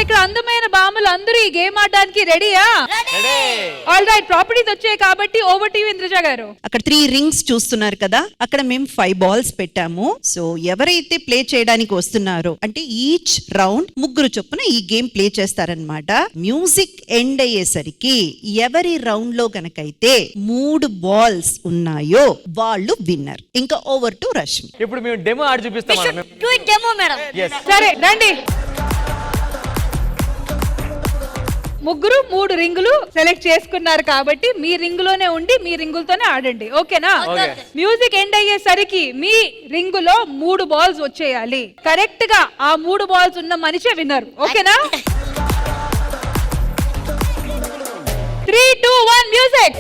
ఇక్కడ అందమైన బామ్మలు అందరూ ఈ గేమ్ ఆడడానికి రెడీయా? ఆల్ రైట్, ప్రాపర్టీస్ వచ్చాయి కాబట్టి ఓవర్ టు ఇంద్రజ గారు. అక్కడ 3 రింగ్స్ చూస్తున్నారు కదా, అక్కడ మేము 5 బాల్స్ పెట్టాము. సో ఎవరైతే ప్లే చేయడానికి వస్తున్నారో అంటే ఈచ్ రౌండ్ 3 చొప్పున ఈ గేమ్ ప్లే చేస్తారనమాట. మ్యూజిక్ ఎండ్ అయ్యేసరికి ఎవరి రౌండ్ లో గనకైతే 3 బాల్స్ ఉన్నాయో వాళ్ళు విన్నర్. ఇంకా ఓవర్ టు రష్మి. ఇప్పుడు మేము డెమో ఆడి చూపిస్తాం. సరే రండి. 3 3 రింగులు సెలెక్ట్ చేసుకున్నారు కాబట్టి మీ రింగులోనే ఉండి మీ రింగులతోనే ఆడండి, ఓకేనా? మ్యూజిక్ ఎండ్ అయ్యేసరికి మీ రింగులో 3 బాల్స్ వచ్చేయాలి. కరెక్ట్ గా ఆ 3 బాల్స్ ఉన్న మనిషే విన్నర్, ఓకేనా? 3 2 1 మ్యూజిక్.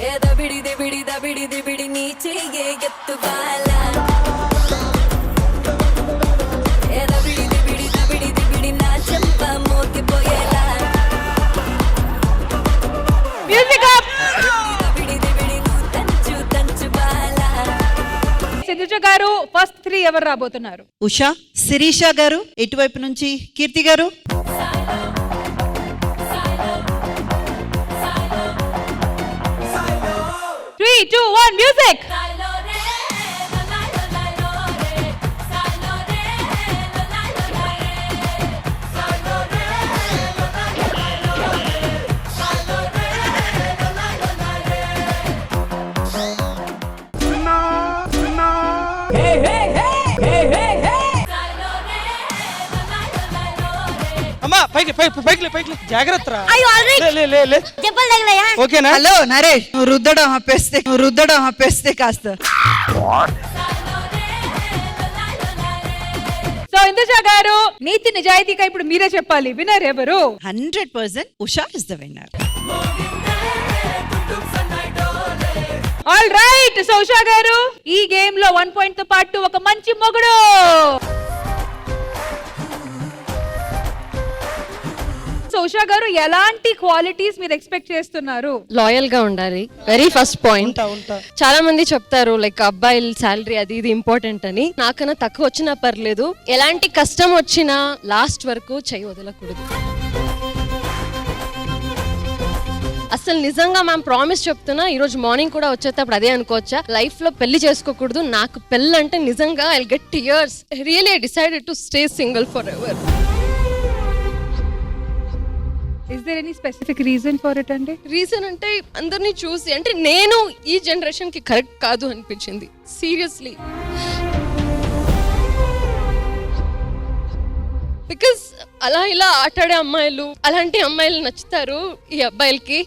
సింధుజ గారు ఫస్ట్ 3 ఎవరు రాబోతున్నారు? ఉషా, శిరీష గారు, ఇటువైపు నుంచి కీర్తి గారు. Three, 2, 1 music. పైకి జాగ్రత్త. ఓకేనా? హలో నరేష్, నువ్వు రుద్దడం ఆపేస్తే కాస్త. సో ఇంద్రజ గారు, నీతి నిజాయితీగా ఇప్పుడు మీరే చెప్పాలి, విన్నర్ ఎవరు? 100% Usha is the winner. All right, so Usha గారు ఈ గేమ్ లో 1 పాయింట్ తో పాటు ఒక మంచి మొగుడు. సో ఉషా గారు, ఎలాంటి క్వాలిటీస్ మీరు ఎక్స్పెక్ట్ చేస్తున్నారు? లాయల్ గా ఉండాలి, వెరీ ఫస్ట్ పాయింట్. చాలా మంది చెప్తారు లైక్ అబ్బాయిల శాలరీ అది ఇది ఇంపార్టెంట్ అని. నాకన్నా తక్కువ వచ్చినా పర్లేదు, ఎలాంటి కష్టం వచ్చినా లాస్ట్ వరకు చెయ్యి వదలకూడదు. అసలు నిజంగా మ్యామ్ ప్రామిస్ చెప్తున్నా, ఈ రోజు మార్నింగ్ కూడా వచ్చేటప్పుడు అదే అనుకోవచ్చా, లైఫ్ లో పెళ్లి చేసుకోకూడదు, నాకు పెళ్ళి అంటే నిజంగా I get tears. Really I decided to stay single for ever. Is there any specific reason for it అండి? రీజన్ అంటే అందరినీ చూసి అంటే నేను ఈ జనరేషన్ కి కరెక్ట్ కాదు అనిపించింది, సీరియస్లీ. బికాస్ అలా ఇలా ఆటాడే అమ్మాయిలు, అలాంటి అమ్మాయిలు నచ్చుతారు ఈ అబ్బాయిలకి.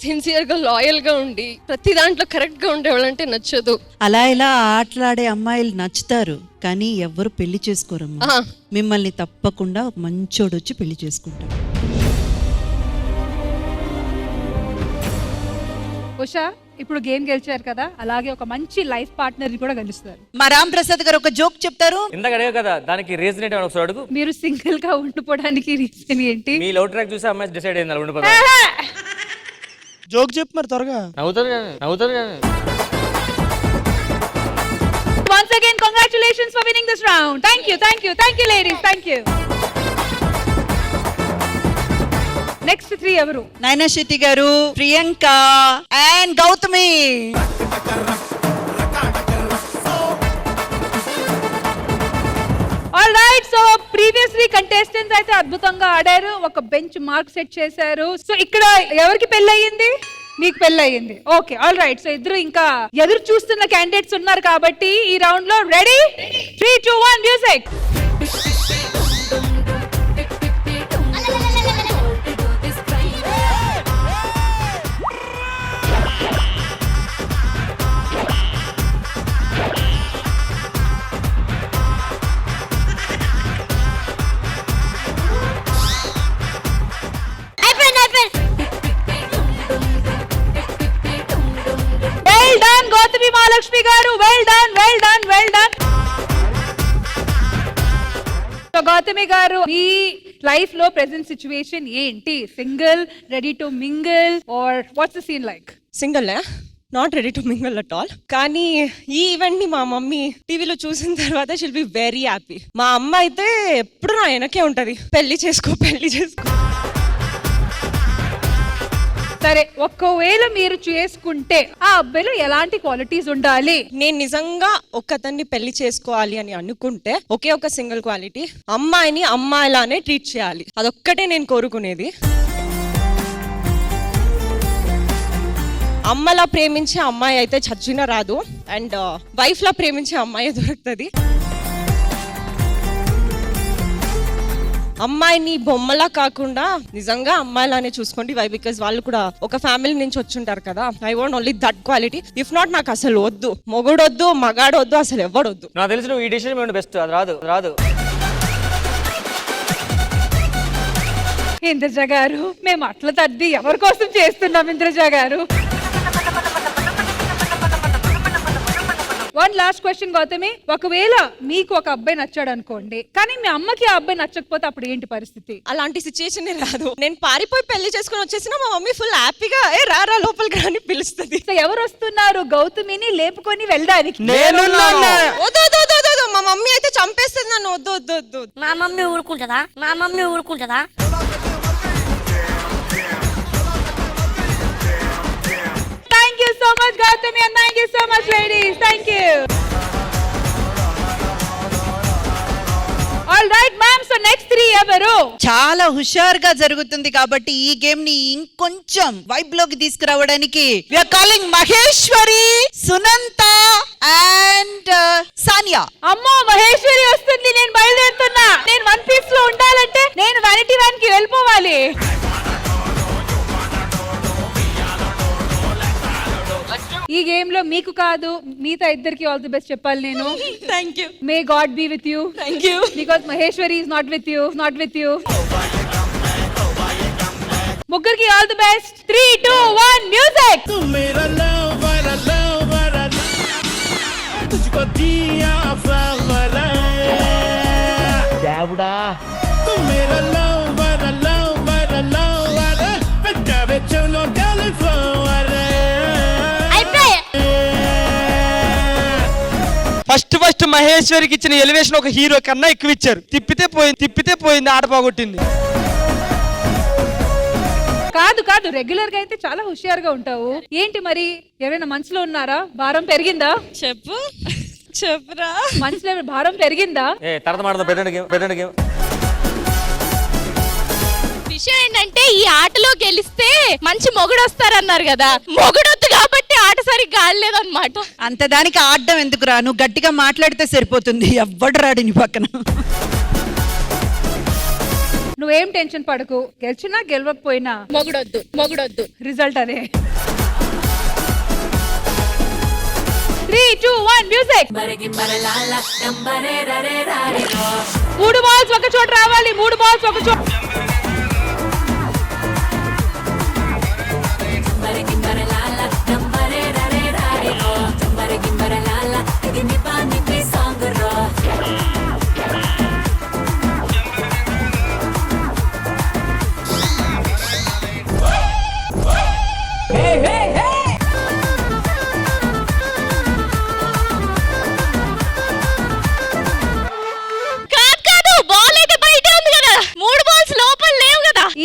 సిన్సియర్ గా లాయల్ గా ఉండి ప్రతి దాంట్లో కరెక్ట్ గా ఉండేవాళ్ళంటే నచ్చదు. అలా ఇలా ఆటలాడే అమ్మాయిలు నచ్చుతారు, కానీ ఎవరు పెళ్లి చేసుకోరమ్మా. మిమ్మల్ని తప్పకుండా మంచోడు వచ్చి పెళ్లి చేసుకుంటారు. ఉషా, ఇప్పుడు గేమ్ గెలిచారు కదా, అలాగే ఒక మంచి లైఫ్ పార్ట్నర్ కూడా గెలుస్తారు. మా రామ్ ప్రసాద్ గారు ఒక జోక్ చెప్తారు. ఇందాక అడిగా కదా, దానికి రీజన్ ఏంటి ఒకసారి అడుగు. మీరు సింగిల్ గా ఉండిపోవడానికి రీజన్ ఏంటి? మీ లవ్ ట్రాక్ చూసి అమ్మాయి డిసైడ్ అయింది అలా ఉండిపోతా. జోక్ చెప్పు మరి త్వరగా. నవ్వుతారు కానీ. Once again, congratulations for winning this round. Thank you ladies, thank you. Next 3 ఎవరు? నైనా శెట్టి గారు, Priyanka and Gautami. All right, so previously contestants అయితే అద్భుతంగా ఆడారు, ఒక బెంచ్ మార్క్ సెట్ చేశారు. సో ఇక్కడ ఎవరికి పెళ్ళయింది? మీకు పెళ్ళయింది. Okay, all right. సో ఇద్దరు ఇంకా ఎదురు చూస్తున్న క్యాండిడేట్స్ ఉన్నారు కాబట్టి ఈ రౌండ్ లో రెడీ? 3 2 1 మ్యూజిక్. గౌతమి మహాలక్ష్మి గారు, well done. So Gautami garu, మీ లైఫ్ లో ప్రెజెంట్ సిచ్యువేషన్ ఏంటి? Single, ready to mingle, or what's the scene like? Single, not ready to mingle at all. కానీ ఈ ఈవెంట్ ని మా మమ్మీ టీవీలో చూసిన తర్వాత షిల్ బి వెరీ హ్యాపీ. మా అమ్మ అయితే ఎప్పుడు నా వెనకే ఉంటది, పెళ్లి చేసుకో. సరే, ఒకవేళ మీరు చేసుకుంటే ఆ అబ్బాయిలో ఎలాంటి క్వాలిటీస్ ఉండాలి? నేను నిజంగా ఒకతన్ని పెళ్లి చేసుకోవాలి అని అనుకుంటే ఒకే ఒక సింగిల్ క్వాలిటీ, అమ్మాయిని అమ్మాయిలానే ట్రీట్ చేయాలి. అదొక్కటే నేను కోరుకునేది. అమ్మలా ప్రేమించే అమ్మాయి అయితే చచ్చినా రాదు, అండ్ వైఫ్ లా ప్రేమించే అమ్మాయి దొరుకుతుంది. అమ్మాయిని బొమ్మలా కాకుండా నిజంగా అమ్మాయిలానే చూసుకోండి. వై? బికాజ్ వాళ్ళు కూడా ఒక ఫ్యామిలీ నుంచి వచ్చుంటారు కదా. I want only that quality. If not నాకు అసలు వద్దు, మొగుడొద్దు, మగాడొద్దు, అసలు ఎవడొద్దు. నాకు తెలిసి నువ్వు ఈ డిసిషన్ బెస్ట్. అది రాదు. ఇంద్రజ గారు, మేము అట్ల తద్ది ఎవరి కోసం చేస్తున్నాం ఇంద్రజ గారు? వన్ లాస్ట్ క్వశ్చన్ గౌతమి, ఒకవేళ మీకు ఒక అబ్బాయి నచ్చాడు అనుకోండి, కానీ మీ అమ్మకి ఆ అబ్బాయి నచ్చకపోతే అప్పుడు ఏంటి పరిస్థితి? అలాంటి సిచ్యుయేషన్ రాదు. నేను పారిపోయి పెళ్లి చేసుకుని వచ్చేసినా మా మమ్మీ ఫుల్ హ్యాపీగా రా లోపలికి రాని పిలుస్తుంది. సో ఎవరు వస్తున్నారు గౌతమిని లేపుకొని వెళ్ళడానికి? వద్దు, మా మమ్మీ అయితే చంపేస్తుంది నన్ను. వద్దు. నా mummy ఊరుకుంటదా? Thank you so much Gautami and thank you so much ladies. Thank you. All right ma'am, so next 3 ఎవరు? చాలా హుషారుగా జరుగుతుంది కాబట్టి ఈ గేమ్ ని ఇంకొంచెం వైబ్ లోకి తీసుకురావడానికి we are calling Maheshwari, Sunanta and Sania. అమ్మో, మహేశ్వరి వస్తుంది. నేను బయలుదేరుతున్నా. నేను వన్ పీస్ లో ఉండాలంటే నేను వానిటీ వ్యాన్ కి వెళ్ళిపోవాలి. ఈ గేమ్ లో మీకు కాదు, మిగతా ఇద్దరికి ఆల్ ది బెస్ట్ చెప్పాలి నేను. Thank you. May God be with you. Thank you. Because Maheshwari is not with you. ముగ్గురికి all the best. 3, 2, 1 music. First మహేశ్వరికి ఇచ్చిన ఎలివేషన్ ఒక హీరో కన్నా ఎక్కువ ఇచ్చారు. తిప్పితే పోయింది, ఆట పోగొట్టింది. కాదు రెగ్యులర్ గా అయితే చాలా హుషారుగా ఉంటావు. ఏంటి మరి ఎవరైనా మనసులో ఉన్నారా? భారం పెరిగిందా? చెప్పురా. మనసులో భారం పెరిగిందా? తర్వాత మాట్లాడదాం. పెట్టండి గేమ్. విషయం ఏంటంటే ఈ ఆటలో గెలిస్తే మంచి మొగుడు వస్తారన్నారు కదా, మొగుడొద్దు కాబట్టి ఆట సరిగ్గా ఆడలేదన్నమాట. అంత దానికి ఆడడం ఎందుకురా, నువ్వు గట్టిగా మాట్లాడితే సరిపోతుంది. ఎవ్వడు రాడు నీ పక్కన. నువ్వేం టెన్షన్ పడకు, గెలిచినా గెలవకపోయినా మొగుడొద్దు రిజల్ట్ అదే. 3, 2, 1 మ్యూజిక్. 3 బాల్స్ ఒక చోట రావాలి. 3 బాల్స్ ఒక చోట.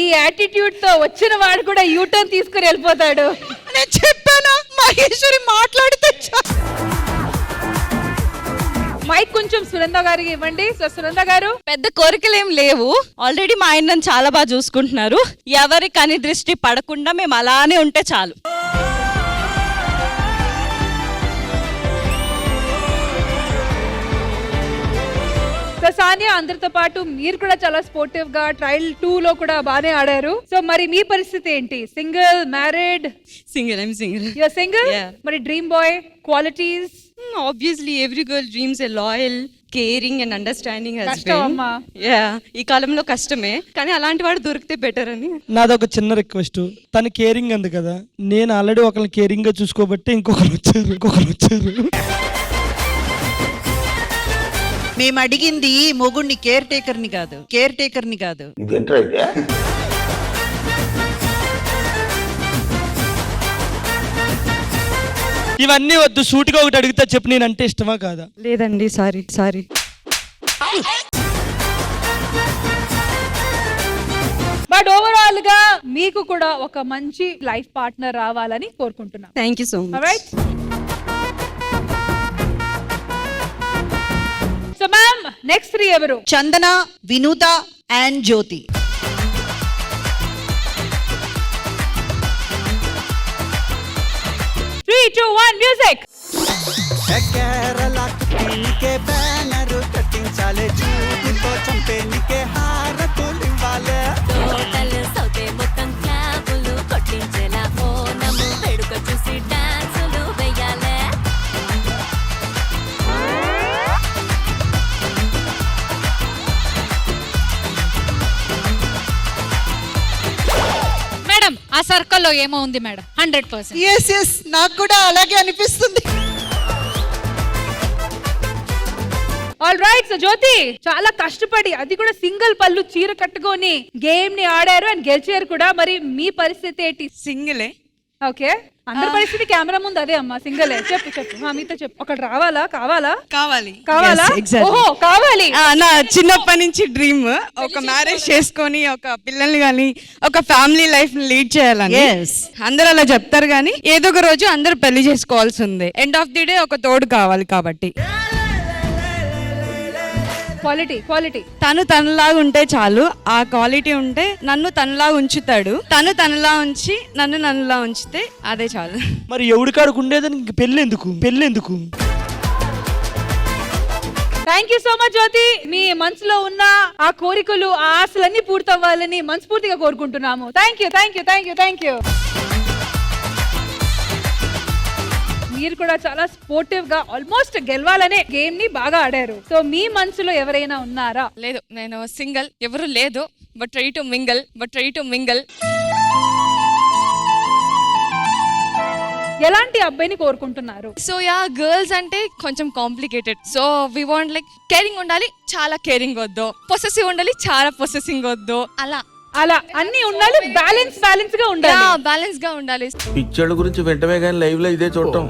ఈ యాటిట్యూడ్ తో వచ్చిన వాడు కూడా యూటర్న్ తీసుకుని వెళ్ళిపోతాడు. నేను చెప్పానా మహేశ్వరి మాట్లాడితే మైక్ కొంచెం సునంద గారికి ఇవ్వండి. సో సునంద గారు, పెద్ద కోరికలు ఏం లేవు. ఆల్రెడీ మా ఆయన నన్ను చాలా బాగా చూసుకుంటున్నారు. ఎవరి కని దృష్టి పడకుండా మేము అలానే ఉంటే చాలు. సో సానియా, అందరితో పాటు మీరు కూడా చాలా స్పోర్టివ్ గా ట్రయల్ 2 లో కూడా బాగానే ఆడారు. సో మరి మీ పరిస్థితి ఏంటి? Single, married? I'm single. You are single. మరి dream boy qualities? Obviously every girl dreams a loyal, caring and understanding కష్టం husband. అమ్మా. ఈ కాలంలో కష్టమే, కానీ అలాంటి వాడు దొరికితే బెటర్ అని. నాదొక చిన్న రిక్వెస్ట్. తను కేరింగ్ అంది కదా, నేను ఆల్రెడీ ఒకరిని కేరింగ్ గా చూసుకోబట్టి ఇంకొకరు వచ్చారు. మేము అడిగింది మొగుడిని, కేర్ టేకర్ ని కాదు. ఇవన్నీ వద్దు, సూటిగా ఒకటి అడిగితే చెప్పు, నేనంటే ఇష్టమా కాదా? లేదండి, సారీ. బట్ ఓవరాల్ ఓవరాల్ గా మీకు కూడా ఒక మంచి లైఫ్ పార్ట్నర్ రావాలని కోరుకుంటున్నాం. Thank you so much. Alright? So ma'am, next 3 ఎవరు? చందన, వినూత అండ్ జ్యోతి. 3, 2, 1 మ్యూజిక్. కేరళకు నీకే బ్యానరు కట్టించాలే, చూపుతో చంపే నీకే హారతులు ఇవ్వాలే. టోటల్ సౌతే మొత్తం క్లాబులు కొట్టించేలా ఓనము వేడుక చూసి డాన్సులు వెయ్యాలే. మేడం ఆ సర్కిల్లో ఏమో ఉంది మేడం. 100%. ఎస్ నాకు కూడా అలాగే అనిపిస్తుంది. All right. సో జ్యోతి చాలా కష్టపడి అది కూడా సింగిల్ పళ్ళు చీర కట్టుకొని గేమ్ ని ఆడారు అండ్ గెలిచారు కూడా. మరి మీ పరిస్థితి ఏంటి? సింగిలే. ఓకే, అందరి పరిస్థితి కెమెరా ముందు అదే అమ్మా, సింగలే. చెప్పు మీతో చెప్పు. ఒకటి రావాలా? కావాలా? కావాలి. ఓహో కావాలి. నా చిన్నప్పటి నుంచి డ్రీమ్ ఒక మ్యారేజ్ చేసుకొని ఒక పిల్లల్ని కానీ ఒక ఫ్యామిలీ లైఫ్ లీడ్ చేయాలని. Yes. అందరూ అలా చెప్తారు కానీ ఏదో ఒక రోజు అందరూ పెళ్లి చేసుకోవాల్సి ఉంది. ఎండ్ ఆఫ్ ది డే ఒక తోడు కావాలి కాబట్టి క్వాలిటీ తను తనలాగా ఉంటే చాలు. ఆ క్వాలిటీ ఉంటే నన్ను తనలాగా ఉంచుతాడు, తను తనలా ఉంచి నన్ను నన్నులా ఉంచితే అదే చాలు. మరి ఎవడి కాడికి ఉండేదని ఇంక పెళ్ళెందుకు? థ్యాంక్ యూ సో మచ్ జ్యోతి. మీ మనసులో ఉన్న ఆ కోరికలు ఆ ఆశలన్నీ పూర్తవ్వాలని మనస్ఫూర్తిగా కోరుకుంటున్నాము. Thank you. మీరు కూడా చాలా స్పోర్టివ్ గా ఆల్మోస్ట్ గెలవాలనే గేమ్ ని బాగా ఆడారు. సో మీ మనసులో ఎవరైనా ఉన్నారా? లేదు, నేను సింగిల్, ఎవరు లేదు. But try to mingle. ఎలాంటి అబ్బాయిని కోరుకుంటున్నారు? సో యా, గర్ల్స్ అంటే కొంచెం complicated. So we want like caring ఉండాలి, చాలా కేరింగ్ వద్దు. పొసెసివ్ ఉండాలి, చాలా పొసెసింగ్ వద్దు. అలా అన్ని ఉండాలి, బ్యాలెన్స్ గా ఉండాలి. బ్యాలెన్స్ గా ఉండాలి. పిక్చర్ల గురించి వెంటనే కానీ లైవ్ లో ఇదే చూడటం.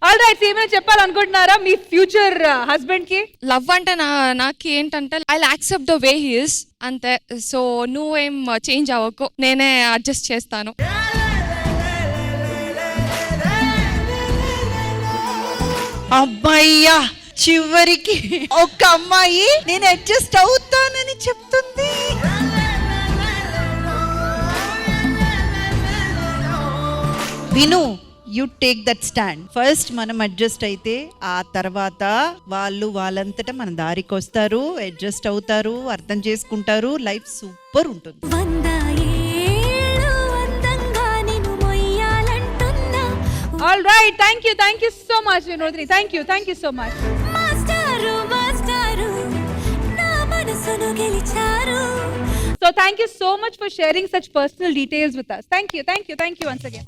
ఆల్ రైట్, ఏమైనా చెప్పాలనుకుంటున్నారా మీ ఫ్యూచర్ హస్బెండ్ కి? లవ్ అంటే నాకు ఏంటంటే I accept the way he is అంతే. సో నువ్వేం చేంజ్ అవ్వకు, నేనే అడ్జస్ట్ చేస్తాను. అబ్బాయ్యా, చివరికి ఒక అమ్మాయి నేను అడ్జస్ట్ అవుతానని చెప్తుంది. విను, you take that stand. First మనం అడ్జస్ట్ అయితే ఆ తర్వాత వాళ్ళంతటా మన దారికి వస్తారు, అడ్జస్ట్ అవుతారు, అర్థం చేసుకుంటారు, లైఫ్ సూపర్ ఉంటుంది. 100 ఏళ్ళు అందంగా నిన్ను మొయ్యాలంటున్నా. All right, thank you so much వినోద్ని. Thank you so much. మాస్టారు నా మనసును గెలిచారు. So thank you so much for sharing such personal details with us. Thank you once again.